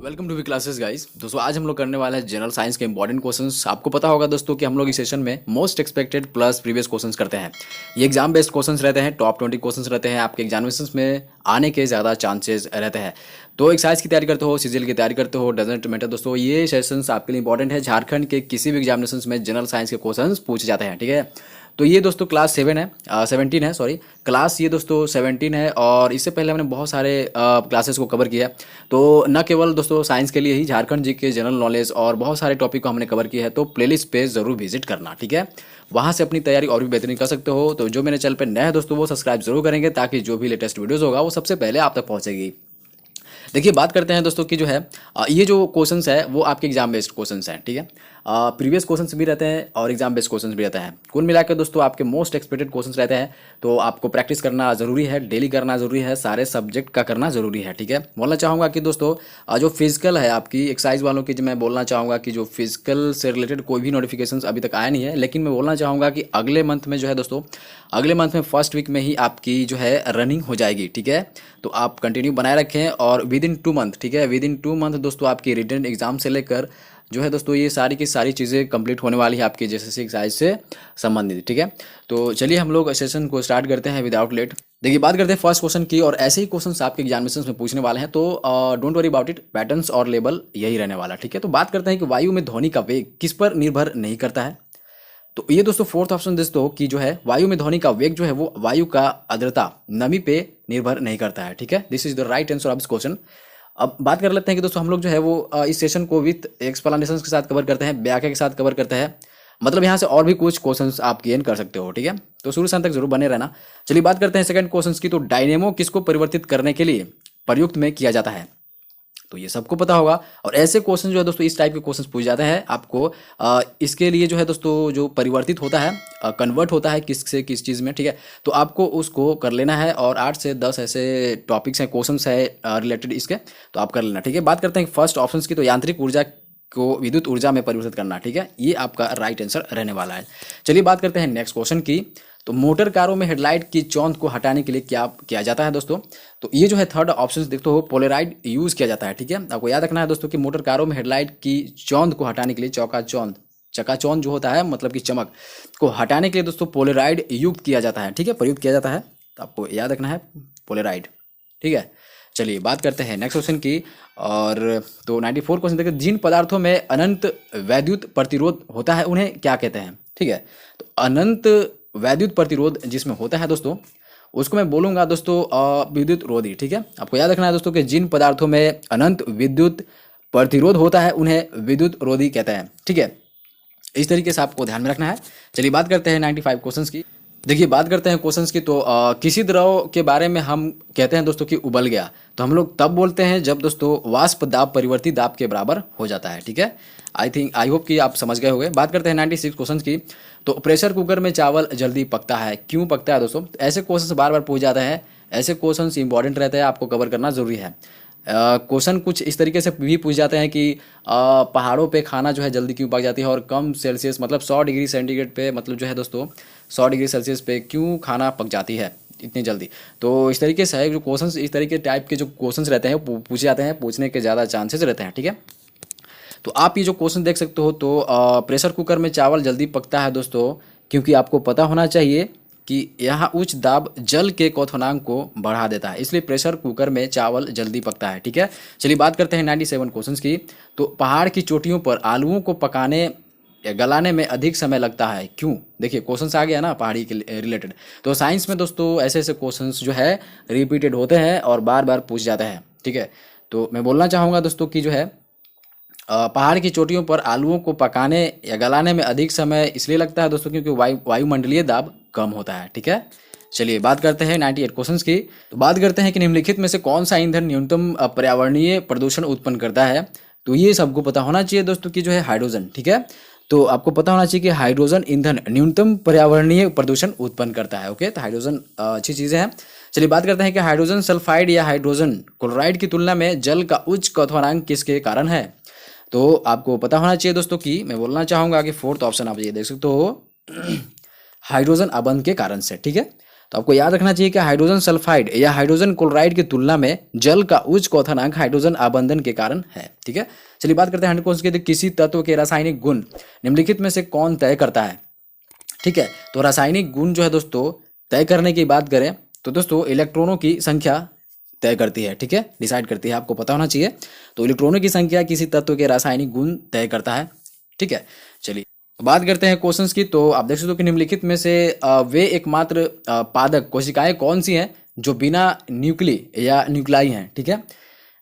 Welcome to V classes guys. दोस्तों आज हम लोग करने वाले हैं जनरल साइंस के इंपॉर्टेंट क्वेश्चंस। आपको पता होगा दोस्तों कि हम लोग इस सेशन में most expected plus previous questions करते हैं। ये एग्जाम बेस्ड क्वेश्चंस रहते हैं, टॉप 20 क्वेश्चंस रहते हैं, आपके एग्जामिनेशंस में आने के ज़्यादा चांसेस रहते हैं। तो एक्साइज की तैयारी करते हो, सीजीएल की तैयारी करते हो, डजेंट मैटर दोस्तों, ये सेशंस आपके लिए इंपॉर्टेंट है। झारखंड के किसी भी एग्जामिनेशंस में जनरल साइंस के क्वेश्चंस पूछे जाते हैं, ठीक है। तो ये दोस्तों क्लास 17 है, सॉरी क्लास ये दोस्तों 17 है। और इससे पहले हमने बहुत सारे क्लासेस को कवर किया है। तो न केवल दोस्तों साइंस के लिए ही, झारखंड जी के जनरल नॉलेज और बहुत सारे टॉपिक को हमने कवर किया है। तो प्लेलिस्ट पे ज़रूर विजिट करना, ठीक है। वहाँ से अपनी तैयारी और भी बेहतरीन कर सकते हो। तो जो मेरे चैनल पे नए हैं दोस्तों वो सब्सक्राइब जरूर करेंगे, ताकि जो भी लेटेस्ट वीडियोज़ होगा वो सबसे पहले आप तक पहुँचेगी। देखिए बात करते हैं दोस्तों कि जो है ये जो क्वेश्चंस है वो आपके एग्जाम बेस्ड क्वेश्चंस हैं, ठीक है। प्रीवियस क्वेश्चंस भी रहते हैं और एग्जाम बेस्ड क्वेश्चंस भी रहते हैं। कुल मिलाकर दोस्तों आपके मोस्ट एक्सपेक्टेड क्वेश्चंस रहते हैं। तो आपको प्रैक्टिस करना ज़रूरी है, डेली करना ज़रूरी है, सारे सब्जेक्ट का करना ज़रूरी है, ठीक है। बोलना चाहूँगा कि दोस्तों जो फिजिकल है आपकी एक्सरसाइज वालों की, जो मैं बोलना चाहूँगा कि जो फिजिकल से रिलेटेड कोई भी नोटिफिकेशन अभी तक आया नहीं है, लेकिन मैं बोलना चाहूँगा कि अगले मंथ में जो है दोस्तों, अगले मंथ में फर्स्ट वीक में ही आपकी जो है रनिंग हो जाएगी, ठीक है। तो आप कंटिन्यू बनाए रखें और विद इन 2 मंथ, ठीक है, विद इन 2 मंथ दोस्तों आपकी रिटन एग्जाम से लेकर जो है दोस्तों ये सारी की सारी चीज़ें कंप्लीट होने वाली है आपकी जैसे एक्सरसाइज से संबंधित, ठीक है। तो चलिए हम लोग सेशन को स्टार्ट करते हैं विदाउट लेट। देखिए बात करते हैं फर्स्ट क्वेश्चन की, और ऐसे ही क्वेश्चंस आपके एग्जामिनेशंस में पूछने वाले हैं। तो don't worry about it, patterns और लेबल यही रहने वाला, ठीक है। तो बात करते हैं कि वायु में ध्वनि का वेग किस पर निर्भर नहीं करता है। तो ये दोस्तों फोर्थ ऑप्शन दोस्तों कि जो है वायु में ध्वनि का वेग जो है वो वायु का आर्द्रता, नमी पे निर्भर नहीं करता है, ठीक है। This is the right answer of this question. अब बात कर लेते हैं कि दोस्तों हम लोग जो है वो इस सेशन को विथ एक्सप्लेनेशन के साथ कवर करते हैं, व्याख्या के साथ कवर करते हैं। मतलब यहाँ से और भी कुछ क्वेश्चंस आप गेन कर सकते हो, ठीक है। तो शुरू से अंत तक जरूर बने रहना। चलिए बात करते हैं सेकंड क्वेश्चन की। तो डायनेमो किसको परिवर्तित करने के लिए प्रयुक्त में किया जाता है। तो ये सबको पता होगा। और ऐसे क्वेश्चन जो है दोस्तों, इस टाइप के क्वेश्चन पूछ जाते हैं आपको। इसके लिए जो है दोस्तों जो परिवर्तित होता है, कन्वर्ट होता है किस से किस चीज़ में, ठीक है। तो आपको उसको कर लेना है। और 8 से 10 ऐसे टॉपिक्स हैं, क्वेश्चंस है रिलेटेड इसके, तो आप कर लेना, ठीक है। बात करते हैं फर्स्ट ऑप्शन की। तो यांत्रिक ऊर्जा को विद्युत ऊर्जा में परिवर्तित करना, ठीक है, ये आपका राइट आंसर रहने वाला है। चलिए बात करते हैं नेक्स्ट क्वेश्चन की। तो मोटर कारों में हेडलाइट की चौंध को हटाने के लिए क्या किया जाता है दोस्तों। तो ये जो है थर्ड ऑप्शन देखते हो, पोलराइड यूज किया जाता है, ठीक है। आपको याद रखना है दोस्तों कि मोटर कारों में हेडलाइट की चौंध को हटाने के लिए, चकाचौंध जो होता है मतलब कि चमक को हटाने के लिए दोस्तों पोलराइड युक्त किया जाता है, ठीक है, प्रयुक्त किया जाता है। तो आपको याद रखना है पोलराइड, ठीक है। चलिए बात करते हैं नेक्स्ट क्वेश्चन की। और तो 94 क्वेश्चन देखिए, जिन पदार्थों में अनंत वैद्युत प्रतिरोध होता है उन्हें क्या कहते हैं, ठीक है। तो अनंत वैद्युत प्रतिरोध जिसमें होता है दोस्तों, उसको मैं बोलूँगा दोस्तों विद्युत रोधी, ठीक है। आपको याद रखना है दोस्तों कि जिन पदार्थों में अनंत विद्युत प्रतिरोध होता है उन्हें विद्युत रोधी कहते हैं, ठीक है। इस तरीके से आपको ध्यान में रखना है। चलिए बात करते हैं 95 क्वेश्चंस की। देखिए बात करते हैं क्वेश्चंस की। तो किसी द्रव के बारे में हम कहते हैं दोस्तों कि उबल गया, तो हम लोग तब बोलते हैं जब दोस्तों वाष्प दाब परिवर्ती दाब के बराबर हो जाता है, ठीक है। आई होप कि आप समझ गए होंगे। बात करते हैं 96 क्वेश्चन की। तो प्रेशर कुकर में चावल जल्दी पकता है, क्यों पकता है दोस्तों। तो ऐसे क्वेश्चन बार बार पूछ जाते हैं, ऐसे क्वेश्चन इंपॉर्टेंट रहते हैं, आपको कवर करना जरूरी है। क्वेश्चन कुछ इस तरीके से भी पूछ जाते हैं कि पहाड़ों पे खाना जो है जल्दी क्यों पक जाती है, और कम सेल्सियस मतलब 100 डिग्री सेंटीग्रेड पे, मतलब जो है दोस्तों 100 डिग्री सेल्सियस पे क्यों खाना पक जाती है इतनी जल्दी। तो इस तरीके से है जो क्वेश्चंस, इस तरीके टाइप के जो क्वेश्चंस रहते हैं वो पूछे जाते हैं, पूछने के ज़्यादा चांसेस रहते हैं, ठीक है। तो आप ये जो क्वेश्चन देख सकते हो। तो प्रेशर कुकर में चावल जल्दी पकता है दोस्तों, क्योंकि आपको पता होना चाहिए कि यहाँ उच्च दाब जल के क्वथनांक को बढ़ा देता है, इसलिए प्रेशर कुकर में चावल जल्दी पकता है, ठीक है। चलिए बात करते हैं 97 क्वेश्चंस की। तो पहाड़ की चोटियों पर आलूओं को पकाने या गलाने में अधिक समय लगता है, क्यों। देखिए क्वेश्चंस आ गया ना पहाड़ी के रिलेटेड। तो साइंस में दोस्तों ऐसे ऐसे क्वेश्चंस जो है रिपीटेड होते हैं और बार बार पूछ जाते हैं, ठीक है। तो मैं बोलना चाहूँगा दोस्तों कि जो है पहाड़ की चोटियों पर आलूओं को पकाने या गलाने में अधिक समय इसलिए लगता है दोस्तों क्योंकि वायुमंडलीय दाब कम होता है, ठीक है। चलिए बात करते हैं 98 क्वेश्चंस की। तो बात करते हैं कि निम्नलिखित में से कौन सा ईंधन न्यूनतम पर्यावरणीय प्रदूषण उत्पन्न करता है। तो ये सबको पता होना चाहिए दोस्तों कि जो है हाइड्रोजन, ठीक है। तो आपको पता होना चाहिए कि हाइड्रोजन ईंधन न्यूनतम पर्यावरणीय प्रदूषण उत्पन्न करता है, ओके। तो हाइड्रोजन अच्छी चीज़ें हैं। चलिए बात करते हैं कि हाइड्रोजन सल्फाइड या हाइड्रोजन क्लोराइड की तुलना में जल का उच्च क्वथनांक किसके कारण है। तो आपको पता होना चाहिए दोस्तों कि मैं बोलना चाहूँगा कि फोर्थ ऑप्शन आप ये देख सकते हो हाइड्रोजन अबंध के कारण से, ठीक है। तो आपको याद रखना चाहिए कि हाइड्रोजन सल्फाइड या हाइड्रोजन क्लोराइड की तुलना में जल का उच्च क्वथनांक हाइड्रोजन आबंधन के कारण है। ठीक है, चलिए बात करते हैं 100 क्वेश्चन के। किसी तत्व के रासायनिक गुण निम्नलिखित में से कौन तय करता है? ठीक है, तो रासायनिक गुण जो है दोस्तों तय करने की बात करें तो दोस्तों इलेक्ट्रॉनों की संख्या तय करती है। ठीक है, डिसाइड करती है, आपको पता होना चाहिए। तो इलेक्ट्रॉनों की संख्या किसी तत्व के रासायनिक गुण तय करता है। ठीक है, चलिए बात करते हैं क्वेश्चंस की। तो आप देख सकते हो कि निम्नलिखित में से वे एकमात्र पादक कोशिकाएं कौन सी हैं जो बिना न्यूक्ली या न्यूक्लाई हैं? ठीक है,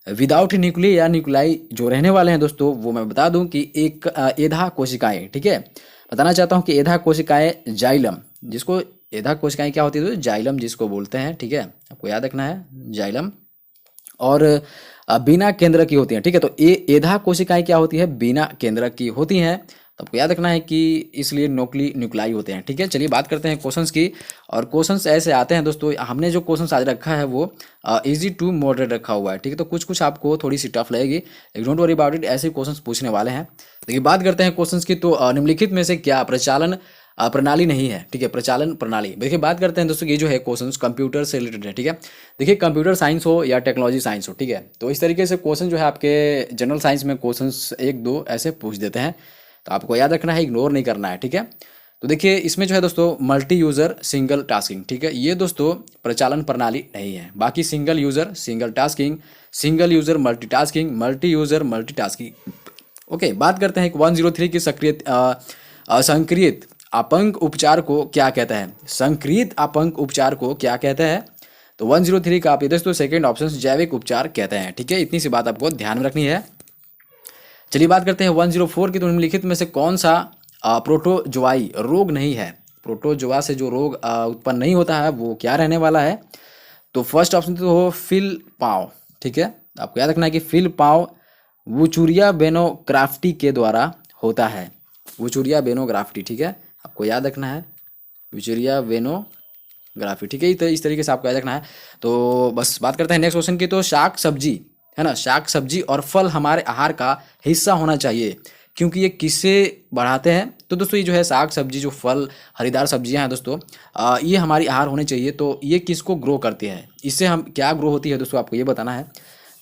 विदाउट न्यूक्ली या न्यूक्लाई जो रहने वाले हैं दोस्तों, वो मैं बता दूं कि एक एधा कोशिकाएं। ठीक है, बताना चाहता हूं कि एधा कोशिकाएं जाइलम, जिसको एधा कोशिकाएं क्या होती है दोस्तों? जाइलम जिसको बोलते हैं। ठीक है, आपको याद रखना है जाइलम। और बिना केंद्रक की होती हैं। ठीक है, तो एधा कोशिकाएं क्या होती है? बिना केंद्रक की होती हैं। तो आपको याद रखना है कि इसलिए न्यूक्लाई होते हैं। ठीक है, चलिए बात करते हैं क्वेश्चंस की। और क्वेश्चंस ऐसे आते हैं दोस्तों, हमने जो क्वेश्चंस आज रखा है वो इजी टू मॉडरेट रखा हुआ है। ठीक है, तो कुछ कुछ आपको थोड़ी सी टफ लगेगी, लेकिन डोंट वरी अबाउट इट, ऐसे क्वेश्चंस पूछने वाले हैं। देखिए बात करते हैं क्वेश्चंस की। तो निम्नलिखित में से क्या प्रचालन प्रणाली नहीं है? ठीक है, प्रचालन प्रणाली। देखिए बात करते हैं दोस्तों, ये जो है क्वेश्चंस कंप्यूटर से रिलेटेड है। ठीक है, देखिए कंप्यूटर साइंस हो या टेक्नोलॉजी साइंस हो, ठीक है, तो इस तरीके से क्वेश्चन जो है आपके जनरल साइंस में क्वेश्चंस एक दो ऐसे पूछ देते हैं, तो आपको याद रखना है, इग्नोर नहीं करना है। ठीक है, तो देखिए इसमें जो है दोस्तों मल्टी यूजर सिंगल टास्किंग, ठीक है, ये दोस्तों प्रचालन प्रणाली नहीं है। बाकी single user single tasking, single user multitasking, multi user multitasking. Okay, बात करते हैं 103 की संक्रियत अपंक उपचार को क्या कहता है? संक्रियत अपंक उपचार को क्या कहता है? तो 103 का आप ये दोस्तों सेकंड ऑप्शन जैविक उपचार कहते हैं। ठीक है, इतनी सी बात आपको ध्यान में रखनी है। चलिए बात करते हैं 104 की। तो निम्नलिखित में से कौन सा प्रोटोजोआई रोग नहीं है? प्रोटोजोआ से जो रोग उत्पन्न नहीं होता है वो क्या रहने वाला है? तो फर्स्ट ऑप्शन तो हो फिल पाव। ठीक है, आपको याद रखना है कि फिल पाव वुचुरिया बेनोग्राफ्टी के द्वारा होता है। वुचुरिया बेनोग्राफ्टी, ठीक है, आपको याद रखना है वुचुरिया बेनोग्राफ्टी। ठीक है, तो इस तरीके से आपको याद रखना है। तो बस बात करते हैं नेक्स्ट क्वेश्चन की। तो शाक सब्जी है ना, शाक सब्जी और फल हमारे आहार का हिस्सा होना चाहिए क्योंकि ये किससे बढ़ाते हैं? तो दोस्तों ये जो है साग सब्जी, जो फल हरीदार सब्जियां हैं दोस्तों, ये हमारी आहार होने चाहिए। तो ये किसको ग्रो करती है? इससे हम क्या ग्रो होती है दोस्तों, आपको ये बताना है।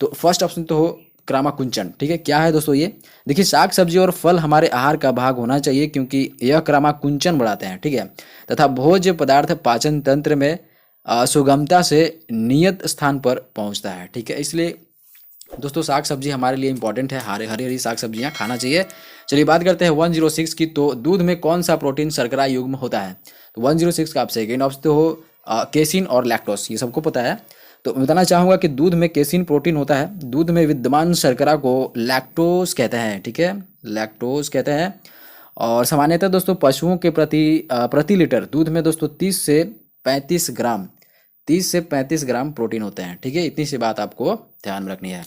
तो फर्स्ट ऑप्शन तो हो क्रामाकुंचन। ठीक है, क्या है दोस्तों ये? देखिए साग सब्जी और फल हमारे आहार का भाग होना चाहिए क्योंकि यह क्रामाकुंचन बढ़ाते हैं। ठीक है, तथा भोज्य पदार्थ पाचन तंत्र में सुगमता से नियत स्थान पर पहुंचता है। ठीक है, इसलिए दोस्तों साग सब्जी हमारे लिए इंपॉर्टेंट है, हरी हरी साग सब्जियां खाना चाहिए। चलिए बात करते हैं 106 की। तो दूध में कौन सा प्रोटीन शर्करा युग्म होता है? तो 106 का आप सेकेंड ऑप्शन तो हो केसिन और लैक्टोस, ये सबको पता है। तो मैं बताना चाहूँगा कि दूध में केसिन प्रोटीन होता है। दूध में विद्यमान शर्करा को लैक्टोज कहते हैं। ठीक है, लैक्टोज कहते हैं। और सामान्यतः दोस्तों पशुओं के प्रति लीटर दूध में दोस्तों 30 से 35 ग्राम प्रोटीन होते हैं। ठीक है, इतनी सी बात आपको ध्यान में रखनी है।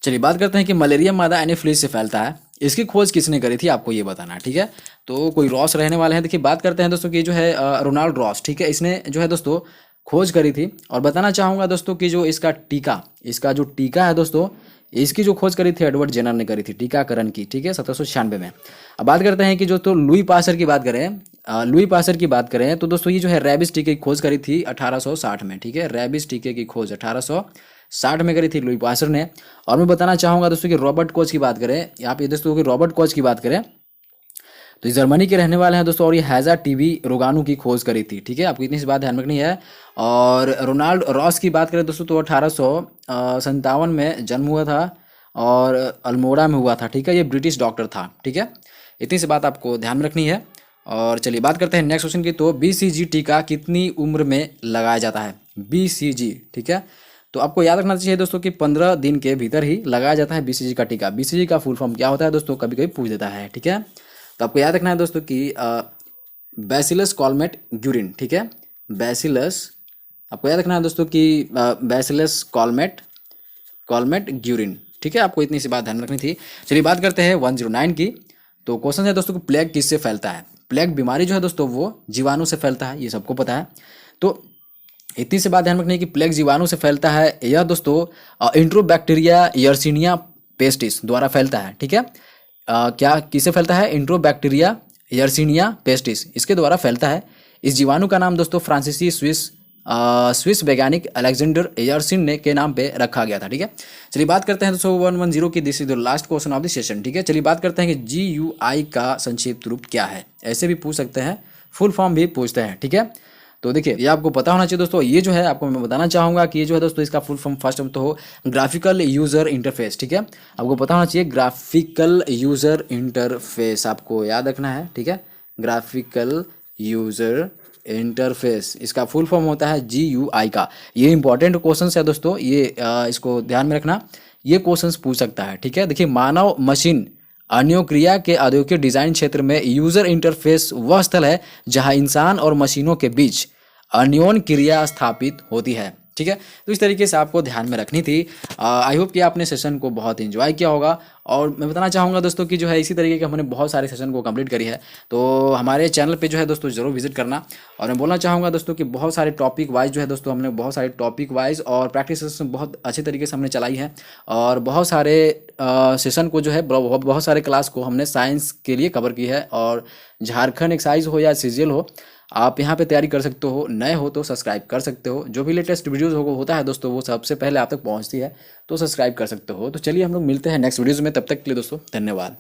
चलिए बात करते हैं कि मलेरिया मादा एनोफिलीज से फैलता है, इसकी खोज किसने करी थी, आपको ये बताना है। ठीक है, तो कोई रॉस रहने वाले हैं। देखिए बात करते हैं दोस्तों कि जो है रोनाल्ड रॉस, ठीक है, इसने जो है दोस्तों खोज करी थी। और बताना चाहूँगा दोस्तों कि जो इसका जो टीका है दोस्तों, इसकी जो खोज करी थी एडवर्ड जेनर ने करी थी, टीकाकरण की। ठीक है, 1796 में। अब बात करते हैं कि जो तो लुई पास्चर की बात करें तो दोस्तों ये जो है रेबिस टीके की खोज करी थी 1860 में। ठीक है, रेबिस टीके की खोज 1860 में करी थी लुई पास्चर ने। और मैं बताना चाहूँगा दोस्तों कि रॉबर्ट कोच की बात करें, यहाँ पे दोस्तों कि रॉबर्ट कोच की बात करें तो ये जर्मनी के रहने वाले हैं दोस्तों, और ये हैजा टीबी रोगाणु की खोज करी थी। ठीक है, आपको इतनी सी बात ध्यान रखनी है। और रोनाल्ड रॉस की बात करें दोस्तों तो 1857 में जन्म हुआ था और अल्मोड़ा में हुआ था। ठीक है, ये ब्रिटिश डॉक्टर था। ठीक है, इतनी सी बात आपको ध्यान में रखनी है। और चलिए बात करते हैं नेक्स्ट क्वेश्चन की। तो BCG टीका कितनी उम्र में लगाया जाता है? BCG, ठीक है, तो आपको याद रखना चाहिए दोस्तों कि 15 दिन के भीतर ही लगाया जाता है BCG का टीका। BCG का फुल फॉर्म क्या होता है दोस्तों, कभी कभी पूछ देता है। ठीक है, तो आपको याद रखना है दोस्तों कि बैसिलस कॉलमेट ग्यूरिन। ठीक है, बैसिलस, आपको याद रखना है दोस्तों कि बैसिलस कॉलमेट ग्यूरिन। ठीक है, आपको इतनी सी बात ध्यान रखनी थी। चलिए बात करते हैं 109 की। तो क्वेश्चन है दोस्तों कि प्लेग किससे फैलता है? प्लेग बीमारी जो है दोस्तों वो जीवाणु से फैलता है, ये सबको पता है। तो इतनी सी बात ध्यान रखनी है कि प्लेग जीवाणु से फैलता है। यह दोस्तों इंट्रोबैक्टीरिया यर्सिनिया पेस्टिस द्वारा फैलता है। ठीक है, क्या किससे फैलता है? इंट्रोबैक्टीरिया यर्सिनिया पेस्टिस, इसके द्वारा फैलता है। इस जीवाणु का नाम दोस्तों फ्रांसीसी स्विस वैज्ञानिक अलेक्जेंडर एयरसन ने के नाम पे रखा गया था। ठीक है, चलिए बात करते हैं दोस्तों 110 की। This is the last question of the session. ठीक है, चलिए बात करते हैं कि GUI का संक्षिप्त रूप क्या है। ऐसे भी पूछ सकते हैं, फुल फॉर्म भी पूछते हैं। ठीक है, तो देखिए ये आपको पता होना चाहिए दोस्तों। ये जो है आपको मैं बताना चाहूँगा कि ये जो है दोस्तों इसका फुल फॉर्म फर्स्ट तो हो ग्राफिकल यूज़र इंटरफेस। ठीक है, आपको पता होना चाहिए ग्राफिकल यूज़र इंटरफेस, आपको याद रखना है। ठीक है, ग्राफिकल यूज़र इंटरफेस, इसका फुल फॉर्म होता है GUI का। ये इंपॉर्टेंट क्वेश्चन है दोस्तों, ये इसको ध्यान में रखना, ये क्वेश्चंस पूछ सकता है। ठीक है, देखिए मानव मशीन अन्योक्रिया के औद्योगिक डिजाइन क्षेत्र में यूजर इंटरफेस वह स्थल है जहां इंसान और मशीनों के बीच अन्योन क्रिया स्थापित होती है। ठीक है, तो इस तरीके से आपको ध्यान में रखनी थी। आई होप कि आपने सेशन को बहुत एंजॉय किया होगा। और मैं बताना चाहूँगा दोस्तों कि जो है इसी तरीके के हमने बहुत सारे सेशन को कंप्लीट करी है, तो हमारे चैनल पे जो है दोस्तों ज़रूर विजिट करना। और मैं बोलना चाहूँगा दोस्तों कि बहुत सारे टॉपिक वाइज जो है दोस्तों हमने बहुत सारे टॉपिक वाइज और प्रैक्टिस सेशन बहुत अच्छे तरीके से हमने चलाई है। और बहुत सारे सेशन को जो है बहुत सारे क्लास को हमने साइंस के लिए कवर की है। और झारखंड एक्साइज हो या CGL हो, आप यहाँ पे तैयारी कर सकते हो। नए हो तो सब्सक्राइब कर सकते हो, जो भी लेटेस्ट वीडियोस होता है दोस्तों वो सबसे पहले आप तक पहुँचती है, तो सब्सक्राइब कर सकते हो। तो चलिए हम लोग मिलते हैं नेक्स्ट वीडियोज़ में, तब तक के लिए दोस्तों धन्यवाद।